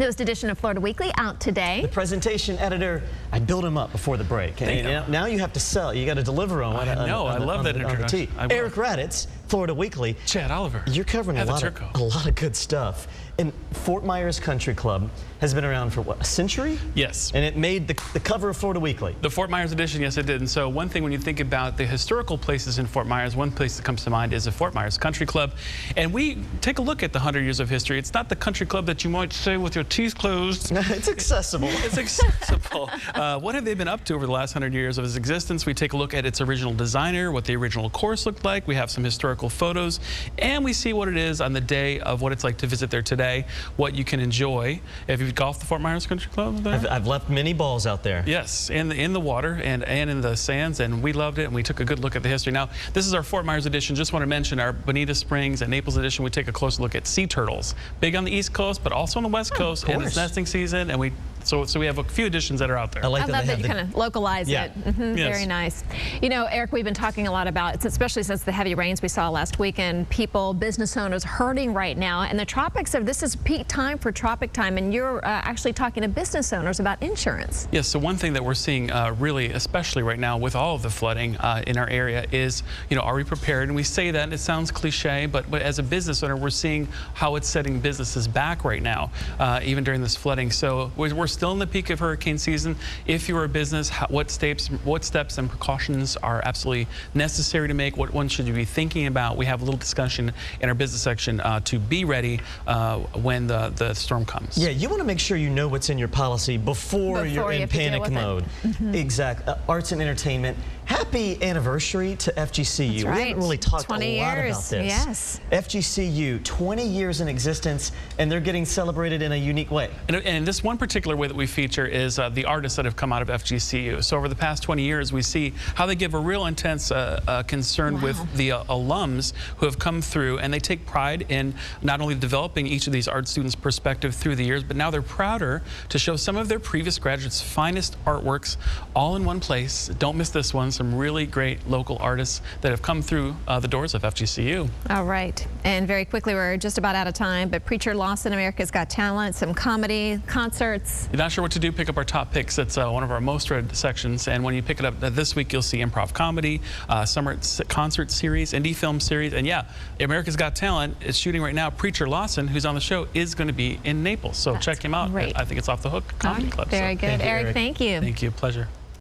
Newest edition of Florida Weekly out today. The presentation editor, I built him up before the break. And now you have to sell. You got to deliver on. I know. I love that introduction. Eric Raditz, Florida Weekly. Chad Oliver. You're covering a lot of good stuff. And Fort Myers Country Club has been around for what, a century? Yes. And it made the cover of Florida Weekly. The Fort Myers edition, yes, it did. And so one thing when you think about the historical places in Fort Myers, one place that comes to mind is the Fort Myers Country Club. And we take a look at the 100 years of history. It's not the country club that you might say with your teeth closed. It's accessible. It's accessible. What have they been up to over the last 100 years of its existence? We take a look at its original designer, what the original course looked like. We have some historical photos, and we see what it is on the day of what it's like to visit there today, what you can enjoy. Have you golfed the Fort Myers Country Club there? I've left many balls out there. Yes, in the water and in the sands, and we loved it, and we took a good look at the history. Now, this is our Fort Myers edition. Just want to mention our Bonita Springs and Naples edition. We take a closer look at sea turtles. Big on the East Coast, but also on the West Coast, and it's nesting season, and so we have a few editions that are out there. I love that you kind of localize it. Yes. Very nice. You know, Eric, we've been talking a lot about, especially since the heavy rains we saw last weekend, business owners hurting right now. And the tropics this is peak time for tropic time, and you're actually talking to business owners about insurance. Yes, so one thing that we're seeing really, especially right now with all of the flooding in our area is, are we prepared? And we say that, and it sounds cliche, but as a business owner, we're seeing how it's setting businesses back right now, even during this flooding. So we're still in the peak of hurricane season. If you're a business, what steps and precautions are absolutely necessary to make? What one should you be thinking about? We have a little discussion in our business section to be ready when the storm comes. Yeah, you want to make sure you know what's in your policy before you're in panic mode. Exactly. Arts and entertainment. Happy anniversary to FGCU. Right. We haven't really talked a lot about this. Yes. FGCU, 20 years in existence, and they're getting celebrated in a unique way. And this one particular way that we feature is the artists that have come out of FGCU. So over the past 20 years, we see how they give a real intense concern with the alums who have come through, and they take pride in not only developing each of these art students' perspective through the years, but now they're prouder to show some of their previous graduates' finest artworks all in one place. Don't miss this one. Some really great local artists that have come through the doors of FGCU. All right. And very quickly, we're just about out of time, but Preacher Lawson, America's Got Talent, some comedy, concerts. You're not sure what to do, pick up our top picks. It's one of our most read sections, and when you pick it up this week, you'll see improv comedy, summer concert series, indie film series, and yeah, America's Got Talent is shooting right now. Preacher Lawson, who's on the show, is going to be in Naples, so check him out. Great. I think it's Off the Hook Comedy Club. Very good. Eric, thank you. Thank you. Pleasure.